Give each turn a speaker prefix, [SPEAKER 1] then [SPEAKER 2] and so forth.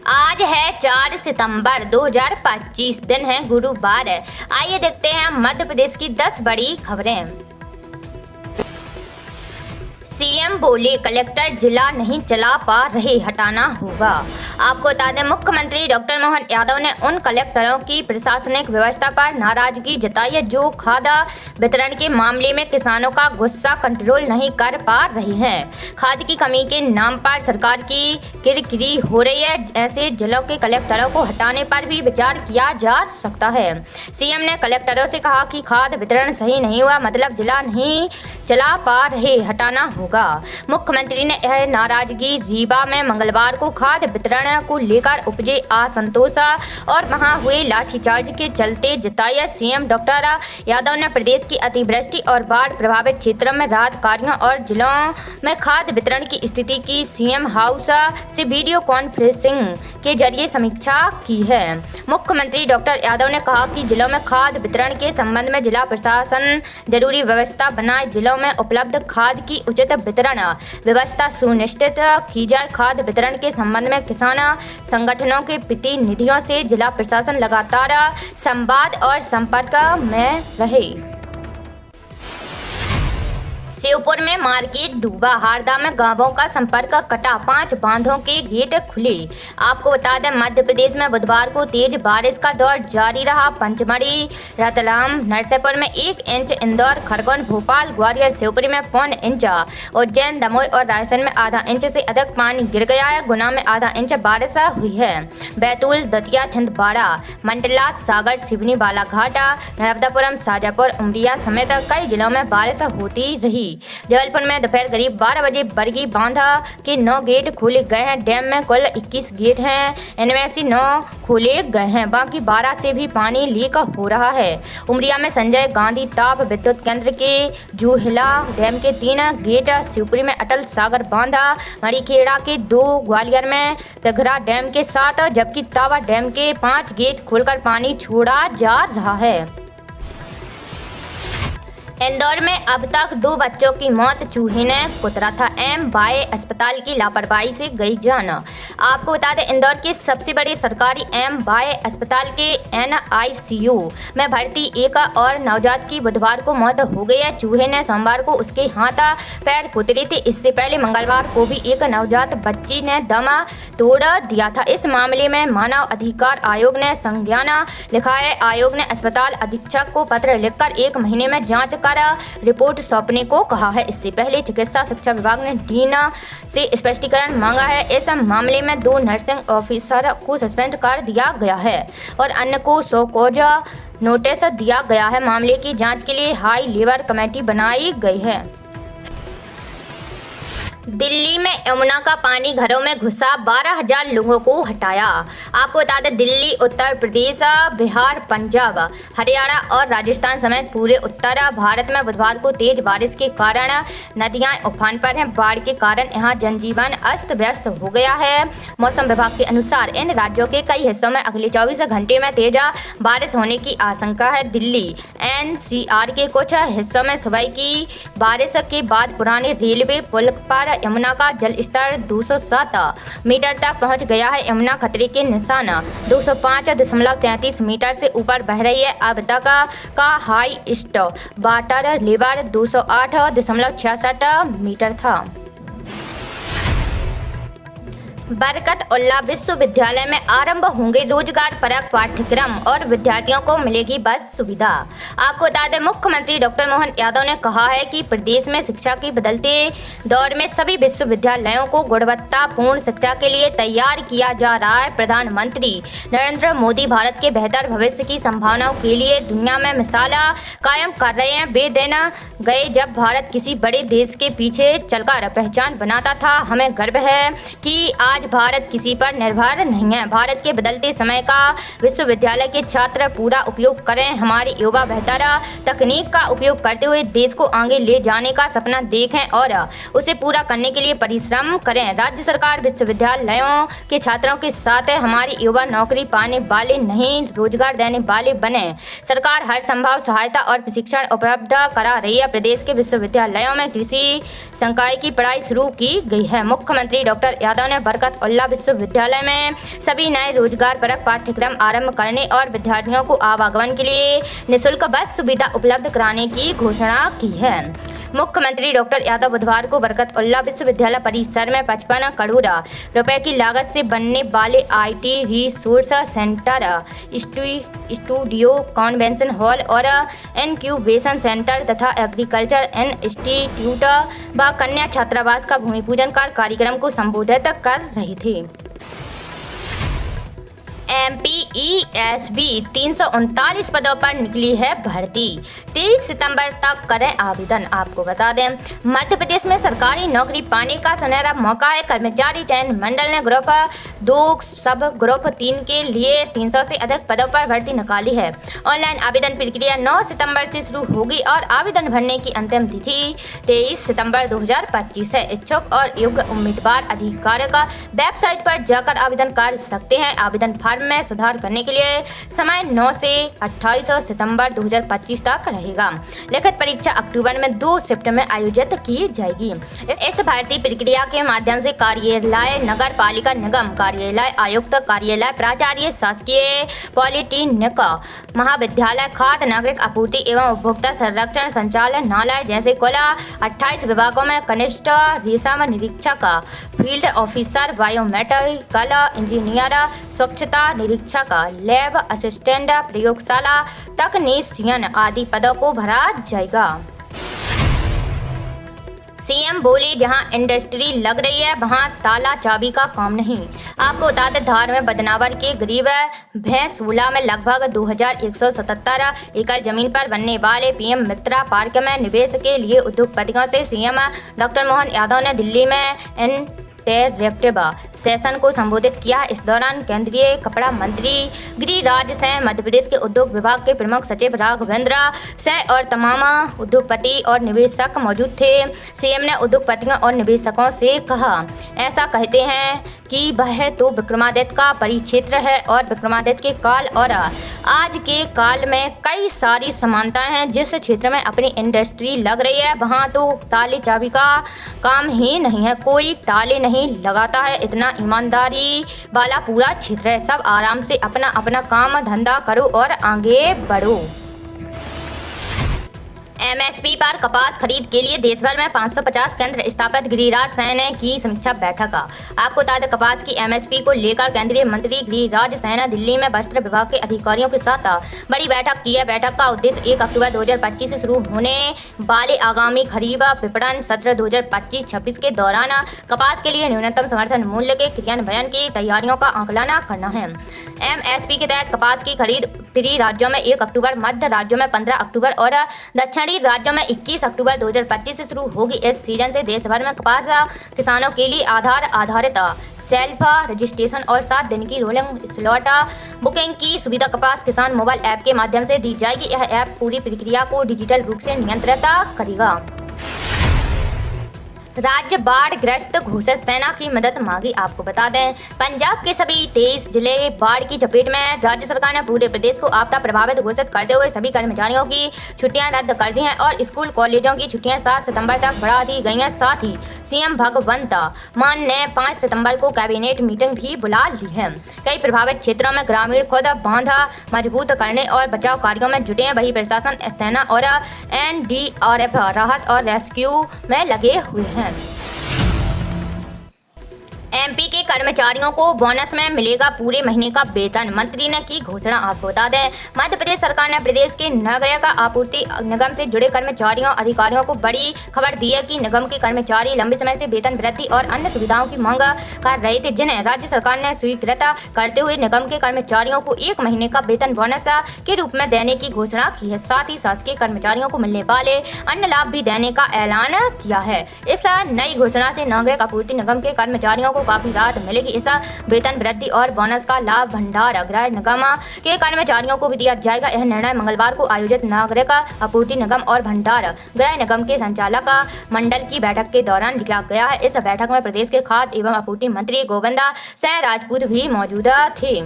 [SPEAKER 1] आज है 4 सितंबर 2025, दिन है गुरुवार। आइए देखते हैं मध्य प्रदेश की 10 बड़ी खबरें। सीएम बोले कलेक्टर जिला नहीं चला पा रहे, हटाना होगा। आपको बता दें, मुख्यमंत्री डॉक्टर मोहन यादव ने उन कलेक्टरों की प्रशासनिक व्यवस्था पर नाराजगी जताई है जो खाद्य वितरण के मामले में किसानों का गुस्सा कंट्रोल नहीं कर पा रहे हैं। खाद्य की कमी के नाम पर सरकार की किरकिरी हो रही है। ऐसे जिलों के कलेक्टरों को हटाने पर भी विचार किया जा सकता है। सीएम ने कलेक्टरों से कहा कि खाद्य वितरण सही नहीं हुआ, मतलब जिला नहीं चला पा रहे, हटाना होगा। मुख्यमंत्री ने यह नाराजगी रीवा में मंगलवार को खाद्य वितरण को लेकर उपजे असंतोष और वहां हुए लाठीचार्ज के चलते जताई। सीएम डॉक्टर यादव ने प्रदेश की अतिवृष्टि और बाढ़ प्रभावित क्षेत्रों में राहत कार्यों और जिलों में खाद्य वितरण की स्थिति की सीएम हाउस से वीडियो कॉन्फ्रेंसिंग के जरिए समीक्षा की है। मुख्यमंत्री डॉक्टर यादव ने कहा कि जिलों में खाद्य वितरण के संबंध में जिला प्रशासन जरूरी व्यवस्था बनाए, जिलों में उपलब्ध खाद्य की उचित वितरण व्यवस्था सुनिश्चित की जाए। खाद्य वितरण के संबंध में किसान संगठनों के प्रतिनिधियों से जिला प्रशासन लगातार संवाद और संपर्क में रहे। शिवपुर में मार्केट डूबा, हारदा में गांवों का संपर्क कटा, 5 बांधों के गेट खुले। आपको बता दें, मध्य प्रदेश में बुधवार को तेज बारिश का दौर जारी रहा। पंचमढ़ी, रतलाम, नरसिंहपुर में 1 इंच, इंदौर, खरगोन, भोपाल, ग्वालियर, शिवपुरी में 1.25 इंच, उज्जैन, दमोह और रायसेन में आधा इंच से अधिक पानी गिर गया है। गुना में आधा इंच बारिश हुई है। बैतूल, दतिया, छिंदवाड़ा, मंडला, सागर, सिवनी, बालाघाट, नर्मदापुरम, शाजापुर, उमरिया समेत कई जिलों में बारिश होती रही। जबलपुर में दोपहर करीब 12 बजे बरगी बांध के 9 गेट खोले गए हैं। डैम में कुल 21 गेट हैं, इनमें से 9 खोले गए हैं, बाकी 12 से भी पानी लीक हो रहा है। उमरिया में संजय गांधी ताप विद्युत केंद्र के जूहिला डैम के 3 गेट, शिवपुरी में अटल सागर बांध, मरीखेड़ा के 2, ग्वालियर में तिघरा डैम के 7 जबकि तावा डैम के 5 गेट खोलकर पानी छोड़ा जा रहा है। इंदौर में अब तक 2 बच्चों की मौत चूहे ने कुतरा था, एम.वाई अस्पताल की लापरवाही से गई जान। आपको बता दें, इंदौर के सबसे बड़े सरकारी एम.वाई अस्पताल के NICU में भर्ती एक और नवजात की बुधवार को मौत हो गई है। चूहे ने सोमवार को उसके हाथ पैर कुतरे थे। इससे पहले मंगलवार को भी एक नवजात बच्ची ने दम तोड़ दिया था। इस मामले में मानव अधिकार आयोग ने संज्ञान लिखा है। आयोग ने अस्पताल अधीक्षक को पत्र लिखकर 1 महीने में जांच कर रिपोर्ट सौंपने को कहा है। इससे पहले चिकित्सा शिक्षा विभाग ने डीन से स्पष्टीकरण मांगा है। इस मामले में 2 नर्सिंग ऑफिसर को सस्पेंड कर दिया गया है और अन्य को शो कॉज नोटिस दिया गया है। मामले की जांच के लिए हाई लेवल कमेटी बनाई गई है। दिल्ली में यमुना का पानी घरों में घुसा, 12,000 लोगों को हटाया। आपको बता दें, दिल्ली, उत्तर प्रदेश, बिहार, पंजाब, हरियाणा और राजस्थान समेत पूरे उत्तर भारत में बुधवार को तेज बारिश के कारण नदियां उफान पर हैं। बाढ़ के कारण यहां जनजीवन अस्त व्यस्त हो गया है। मौसम विभाग के अनुसार इन राज्यों के कई हिस्सों में अगले 24 घंटे में तेज बारिश होने की आशंका है। दिल्ली NCR के कुछ हिस्सों में सुबह की बारिश के बाद पुराने रेलवे पुल पर यमुना का जल स्तर 207 मीटर तक पहुंच गया है। यमुना खतरे के निशान 205.33 मीटर से ऊपर बह रही है। अब तक का हाईएस्ट वाटर लेवल 208.66 मीटर था। बरकत उल्ला विश्वविद्यालय में आरंभ होंगे रोजगार परक पाठ्यक्रम और विद्यार्थियों को मिलेगी बस सुविधा। आपको बता दें, मुख्यमंत्री डॉक्टर मोहन यादव ने कहा है कि प्रदेश में शिक्षा के बदलते दौर में सभी विश्वविद्यालयों को गुणवत्तापूर्ण शिक्षा के लिए तैयार किया जा रहा है। प्रधानमंत्री नरेंद्र मोदी भारत के बेहतर भविष्य की संभावनाओं के लिए दुनिया में मिसाल कायम कर रहे हैं। वे दिन गए जब भारत किसी बड़े देश के पीछे चलकर पहचान बनाता था। हमें गर्व है कि आज भारत किसी पर निर्भर नहीं है। भारत के बदलते समय का विश्वविद्यालय के छात्र पूरा उपयोग करें। हमारे युवा बेहतर तकनीक का उपयोग करते हुए देश को आगे ले जाने का सपना देखें और उसे पूरा करने के लिए परिश्रम करें। राज्य सरकार विश्वविद्यालयों के छात्रों के साथ है। हमारे युवा नौकरी पाने वाले नहीं, रोजगार देने वाले बने। सरकार हर संभव सहायता और प्रशिक्षण उपलब्ध करा रही है। प्रदेश के विश्वविद्यालयों में कृषि संकाय की पढ़ाई शुरू की गई है। मुख्यमंत्री डॉक्टर यादव ने बरकत बरकतउल्लाह विश्वविद्यालय में सभी नए रोजगार परक पाठ्यक्रम आरंभ करने और विद्यार्थियों को आवागमन के लिए निःशुल्क बस सुविधा उपलब्ध कराने की घोषणा की है। मुख्यमंत्री डॉक्टर यादव बुधवार को बरकतउल्लाह विश्वविद्यालय परिसर में 55 करोड़ रुपए की लागत से बनने वाले IT resource centre, studio, convention hall और इनक्यूबेशन सेंटर तथा एग्रीकल्चर इंस्टीट्यूट व कन्या छात्रावास का भूमि पूजन कर कार्यक्रम को संबोधित कर रहे थे। MPESB 339 पदों पर निकली है भर्ती, 23 सितंबर तक करें आवेदन। आपको बता दें, मध्य प्रदेश में सरकारी नौकरी पाने का सुनहरा मौका है। कर्मचारी चयन मंडल ने ग्रुप 2 सब ग्रुप 3 के लिए 300 से अधिक पदों पर भर्ती निकाली है। ऑनलाइन आवेदन प्रक्रिया 9 सितंबर से शुरू होगी और आवेदन भरने की अंतिम तिथि 23 सितंबर 2025 है। इच्छुक और योग्य उम्मीदवार आधिकारिक वेबसाइट पर जाकर आवेदन कर सकते हैं। आवेदन फॉर्म में सुधार करने के लिए समय 9 से 28 सितंबर 2025 तक रहेगा। लिखित परीक्षा अक्टूबर में 2 शिफ्ट में आयोजित की जाएगी। इस भर्ती प्रक्रिया के माध्यम से कार्यालय, नगर पालिका निगम कार्यालय, आयुक्त कार्यालय, प्राचार्य, शासकीय पॉलिटेक्निक महाविद्यालय, खाद्य नागरिक आपूर्ति एवं उपभोक्ता संरक्षण संचालनालय जैसे कुल 28 विभागों में कनिष्ठ रेशम निरीक्षक, फील्ड ऑफिसर, बायोमेडिकल इंजीनियर, स्वच्छता निरीक्षक, लैब असिस्टेंट, प्रयोगशाला तकनीशियन आदि पदों को भरा जाएगा। सीएम बोले, जहां इंडस्ट्री लग रही है वहां ताला चाबी का काम नहीं। आपको बता दें, धार में बदनावर के गरीब भैंसोला में लगभग 2177 एकड़ जमीन पर बनने वाले PM मित्रा पार्क में निवेश के लिए उद्योगपतियों से सीएम डॉक्टर मोहन यादव ने दिल्ली में इंटरैक्टिव सेशन को संबोधित किया। इस दौरान केंद्रीय कपड़ा मंत्री गिरिराज सिंह, मध्य प्रदेश के उद्योग विभाग के प्रमुख सचिव राघवेंद्र सिंह और तमाम उद्योगपति और निवेशक मौजूद थे। सीएम ने उद्योगपतियों और निवेशकों से कहा, ऐसा कहते हैं कि वह तो विक्रमादित्य का परिक्षेत्र है और विक्रमादित्य के काल और आज के काल में कई सारी समानताएं हैं। जिस क्षेत्र में अपनी इंडस्ट्री लग रही है वहां तो ताले चाबी का काम ही नहीं है, कोई ताले नहीं लगाता है। इतना ईमानदारी वाला पूरा क्षेत्र है। सब आराम से अपना अपना काम धंधा करो और आगे बढ़ो। MSP पर कपास खरीद के लिए देश भर में 550 केंद्र स्थापित, गिरिराज सिंह ने की समीक्षा बैठक। आपको बता दें, कपास की MSP को लेकर केंद्रीय मंत्री गिरिराज सिंह ने दिल्ली में वस्त्र विभाग के अधिकारियों के साथ बड़ी बैठक की है। बैठक का उद्देश्य 1 अक्टूबर 2025 से शुरू होने वाले आगामी खरीफ विपणन सत्र 2025-26 के दौरान कपास के लिए न्यूनतम समर्थन मूल्य के क्रियान्वयन की तैयारियों का आकलन करना है। MSP के तहत कपास की खरीद उत्तरी राज्यों में 1 अक्टूबर, मध्य राज्यों में 15 अक्टूबर और दक्षिणी राज्यों में 21 अक्टूबर 2025 से शुरू होगी। इस सीजन से देश भर में कपास किसानों के लिए आधार आधारित सेल्फ रजिस्ट्रेशन और 7 दिन की रोलिंग स्लॉट बुकिंग की सुविधा कपास किसान मोबाइल ऐप के माध्यम से दी जाएगी। यह ऐप पूरी प्रक्रिया को डिजिटल रूप से नियंत्रित करेगा। राज्य बाढ़ ग्रस्त घोषित, सेना की मदद मांगी। आपको बता दें, पंजाब के सभी 23 जिले बाढ़ की चपेट में। राज्य सरकार ने पूरे प्रदेश को आपदा प्रभावित घोषित करते हुए सभी कर्मचारियों की छुट्टियां रद्द कर दी हैं और स्कूल कॉलेजों की छुट्टियां 7 सितंबर तक बढ़ा दी गई हैं। साथ ही सीएम भगवंत मान ने 5 सितंबर को कैबिनेट मीटिंग भी बुला ली है। कई प्रभावित क्षेत्रों में ग्रामीण खुद बांध मजबूत करने और बचाव कार्यों में जुटे हैं। वही प्रशासन, सेना और NDRF राहत और रेस्क्यू में लगे हुए हैं। MP के कर्मचारियों को बोनस में मिलेगा पूरे महीने का वेतन, मंत्री ने की घोषणा। आपको बता दें, मध्य प्रदेश सरकार ने प्रदेश के नागरिक आपूर्ति निगम से जुड़े कर्मचारियों अधिकारियों को बड़ी खबर दी है कि निगम के कर्मचारी लंबे समय से वेतन वृद्धि और अन्य सुविधाओं की मांग कर रहे थे, जिन्हें राज्य सरकार ने स्वीकृत करते हुए निगम के कर्मचारियों को 1 महीने का वेतन बोनस के रूप में देने की घोषणा की है। साथ ही शासकीय कर्मचारियों को मिलने वाले अन्य लाभ भी देने का ऐलान किया है। इस नई घोषणा से नागरिक आपूर्ति निगम के कर्मचारियों को काफी राहत मिलेगी। इस वेतन वृद्धि और बोनस का लाभ भंडार गृह निगम के कर्मचारियों को भी दिया जाएगा। यह निर्णय मंगलवार को आयोजित नागरिक आपूर्ति निगम और भंडार गृह निगम के संचालक मंडल की बैठक के दौरान लिया गया है। इस बैठक में प्रदेश के खाद्य एवं आपूर्ति मंत्री गोविंद सिंह राजपूत भी मौजूद थे।